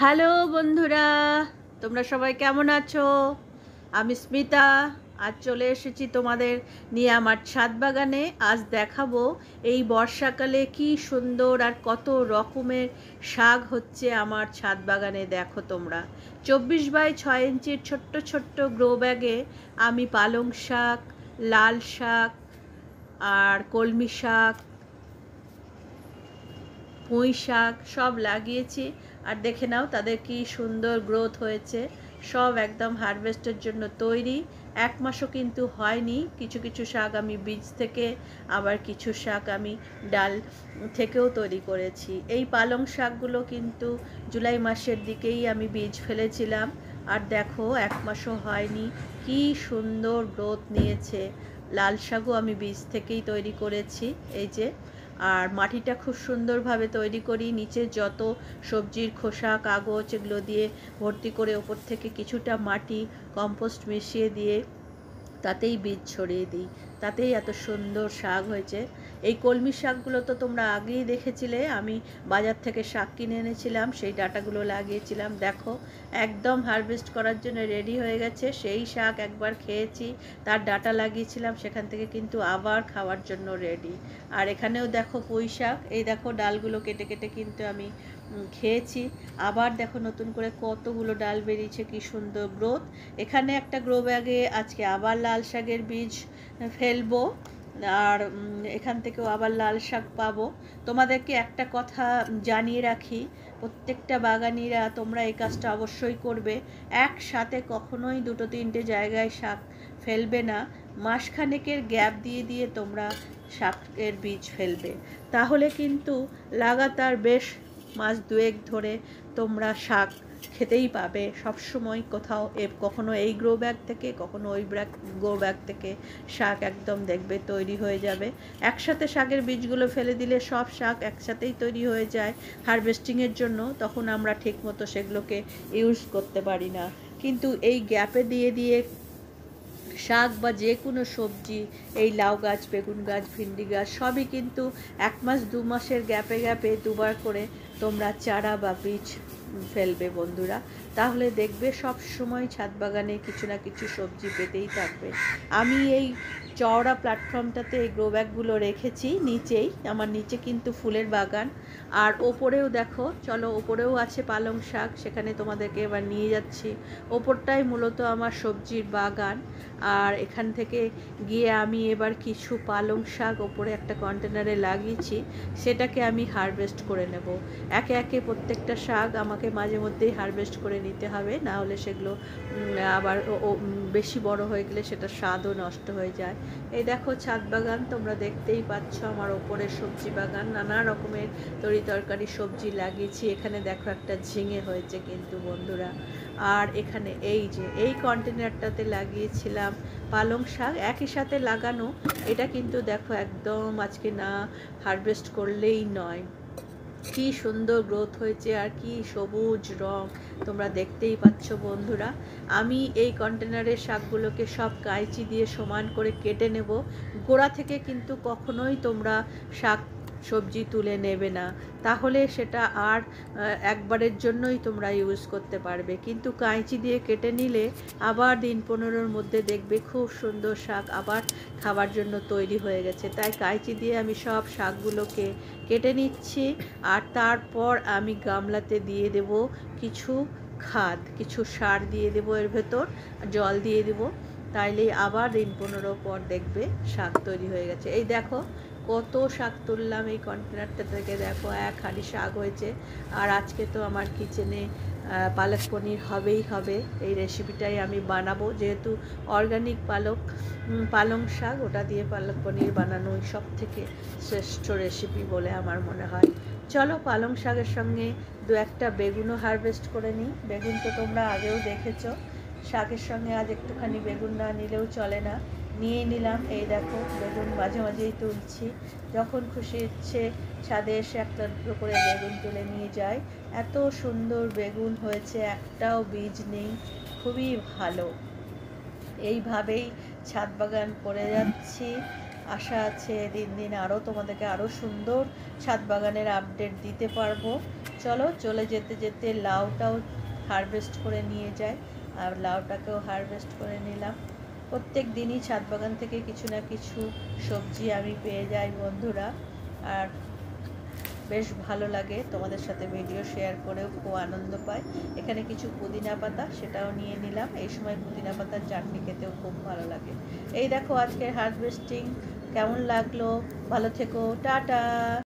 Hello বন্ধুরা, তোমরা সবাই কেমন আছো? আমি স্মিতা। আজ চলে এসেছি তোমাদের নিয়ে আমার ছাদ বাগানে। আজ দেখাবো এই বর্ষাকালে কি সুন্দর আর কত রকমের শাক হচ্ছে আমার ছাদ বাগানে। দেখো তোমরা, 24x6 ইঞ্চির ছোট্ট ছোট্ট গ্রো ব্যাগে আমি পালং শাক, লাল শাক আর কলমি শাক, পুঁই শাক সব লাগিয়েছি। আর দেখে নাও তাদের কি সুন্দর গ্রোথ হয়েছে। সব একদম হারভেস্টের জন্য তৈরি। 1 মাসও কিন্তু হয়নি। কিছু কিছু শাক আমি বীজ থেকে, আবার কিছু শাক আমি ডাল থেকেও তৈরি করেছি। এই পালং শাকগুলো কিন্তু জুলাই মাসের দিকেই আমি বীজ ফেলেছিলাম। আর দেখো 1 মাসও হয়নি, কি সুন্দর গ্রোথ নিয়েছে। লাল শাকও আমি বীজ থেকেই তৈরি করেছি, এই যে। আর মাটিটা খুব সুন্দরভাবে তৈরি করি। নিচে যত সবজির খোসা, কাগজ এগুলো দিয়ে ভর্তি করে ওপর থেকে কিছুটা মাটি কম্পোস্ট মিশিয়ে দিয়ে তাতেই বীজ ছড়িয়ে দিই। তাতেই এত সুন্দর শাক হয়েছে। এই কলমি শাকগুলো তো তোমরা আগেই দেখেছিলে, আমি বাজার থেকে শাক কিনে এনেছিলাম, সেই ডাঁটাগুলো লাগিয়েছিলাম। দেখো একদম হারভেস্ট করার জন্য রেডি হয়ে গেছে। সেই শাক একবার খেয়েছি, তার ডাঁটা লাগিয়েছিলাম, সেখান থেকে কিন্তু আবার খাওয়ার জন্য রেডি। আর এখানেও দেখো পুঁই শাক, এই দেখো ডালগুলো কেটে কেটে কিন্তু আমি খেয়েছি। আবার দেখো নতুন করে কতগুলো ডাল বেরিয়েছে, কি সুন্দর গ্রোথ। এখানে একটা গ্রো ব্যাগে আজকে আবার লাল শাকের বীজ ফেলবো, আর এখান থেকেও আবার লাল শাক পাবো। তোমাদেরকে একটা কথা জানিয়ে রাখি, প্রত্যেকটা বাগানিরা তোমরা এই কাজটা অবশ্যই করবে। একসাথে কখনোই 2-3টে জায়গায় শাক ফেলবে না। মাসখানেকের গ্যাপ দিয়ে দিয়ে তোমরা শাকের বীজ ফেলবে, তাহলে কিন্তু লাগাতার বেশ মাস 2 ধরে তোমরা শাক খেতেই পাবে সব সময়। কোথাও কখনো এই গ্রো ব্যাগ থেকে, কখনো ওই গ্রো ব্যাগ থেকে শাক একদম দেখবে তৈরি হয়ে যাবে। একসাথে শাকের বীজগুলো ফেলে দিলে সব শাক একসাথেই তৈরি হয়ে যায় হারভেস্টিংয়ের জন্য, তখন আমরা ঠিকমতো সেগুলোকে ইউজ করতে পারি না। কিন্তু এই গ্যাপে দিয়ে দিয়ে শাক বা যে কোনো সবজি, এই লাউ গাছ, বেগুন গাছ, ভিন্ডি গাছ সবই কিন্তু 1 মাস 2 মাসের গ্যাপে গ্যাপে দুবার করে তোমরা চারা বা বীজ ফেলবে বন্ধুরা। তাহলে দেখবে সব সময় ছাদ বাগানে কিছু না কিছু সবজি পেতেই থাকবে। আমি এই চওড়া প্ল্যাটফর্মটাতে এই গ্রো ব্যাগগুলো রেখেছি নিচেই। আমার নিচে কিন্তু ফুলের বাগান, আর ওপরেও দেখো, চলো ওপরেও আছে পালং শাক, সেখানে তোমাদেরকে এবার নিয়ে যাচ্ছি। ওপরটাই মূলত আমার সবজির বাগান। আর এখান থেকে গিয়ে আমি এবার কিছু পালং শাক ওপরে একটা কন্টেনারে লাগিয়েছি, সেটাকে আমি হারভেস্ট করে নেব। একে একে প্রত্যেকটা শাক আমাকে মাঝে মধ্যেই হারভেস্ট করে নিতে হবে, না হলে সেগুলো আবার বেশি বড় হয়ে গেলে সেটা স্বাদও নষ্ট হয়ে যায়। এই দেখো ছাদ বাগান, তোমরা দেখতেই পাচ্ছ আমার ওপরের সবজি বাগান, নানা রকমের তরি তরকারি সবজি লাগিয়েছি। এখানে দেখো একটা ঝিঙে হয়েছে কিন্তু বন্ধুরা। আর এখানে এই যে এই কন্টেনারটাতে লাগিয়েছিলাম পালং শাক, একই সাথে লাগানো। এটা কিন্তু দেখো একদম আজকে না হারভেস্ট করলেই নয়, কি সুন্দর গ্রোথ হয়েছে আর কি সবুজ রং, তোমরা দেখতেই পাচ্ছ বন্ধুরা। আমি এই কন্টেনারের শাকগুলোকে সব কাঁচি দিয়ে সমান করে কেটে নেব। গোড়া থেকে কিন্তু কখনোই তোমরা শাক সবজি তুলে নেবে না, তাহলে সেটা আর একবারের জন্যই তোমরা ইউজ করতে পারবে। কিন্তু কাঁচি দিয়ে কেটে নিলে আবার দিন 15-র মধ্যে দেখবে খুব সুন্দর শাক আবার খাবার জন্য তৈরি হয়ে গেছে। তাই কাঁচি দিয়ে আমি সব শাকগুলোকে কেটে নিচ্ছি। আর তারপর আমি গামলাতে দিয়ে দেব কিছু খাদ, কিছু সার দিয়ে দেবো, এর ভেতর জল দিয়ে দেব। তাইলেই আবার দিন 15 পর দেখবে শাক তৈরি হয়ে গেছে। এই দেখো কত শাক তুললাম এই কন্টেনারটা থেকে, দেখো 1 হাঁড়ি শাক হয়েছে। আর আজকে তো আমার কিচেনে পালক পনির হবেই হবে। এই রেসিপিটাই আমি বানাবো, যেহেতু অর্গানিক পালং শাক, ওটা দিয়ে পালক পনির বানানোই সব থেকে শ্রেষ্ঠ রেসিপি বলে আমার মনে হয়। চলো পালং শাকের সঙ্গে 2-1টা বেগুনও হারভেস্ট করে নিই। বেগুন তো তোমরা আগেও দেখেছো, শাকের সঙ্গে আজ একটুখানি বেগুন না নিলেও চলে না। নিয়ে নিলাম, এই দেখো বেগুন মাঝে মাঝেই তুলছি, যখন খুশি ইচ্ছে ছাদে এসে একটা দুটো করে বেগুন তুলে নিয়ে যাই। এত সুন্দর বেগুন হয়েছে, একটাও বীজ নেই, খুবই ভালো। এইভাবেই ছাদ বাগান করে যাচ্ছি। আশা আছে দিন দিন আরও তোমাদেরকে আরও সুন্দর ছাদ বাগানের আপডেট দিতে পারবো। চলো চলে যেতে যেতে লাউটাও হারভেস্ট করে নিয়ে যাই। আর লাউটাকেও হারভেস্ট করে নিলাম। প্রত্যেক দিনই ছাদ বাগান থেকে কিছু না কিছু সবজি আমি পেয়ে যাই বন্ধুরা, আর বেশ ভালো লাগে, তোমাদের সাথে ভিডিও শেয়ার করেও খুব আনন্দ পাই। এখানে কিছু পুদিনা পাতা, সেটাও নিয়ে নিলাম। এই সময় পুদিনা পাতার চাটনি খেতেও খুব ভালো লাগে। এই দেখো আজকের হারভেস্টিং কেমন লাগলো, ভালো থেকো, টাটা।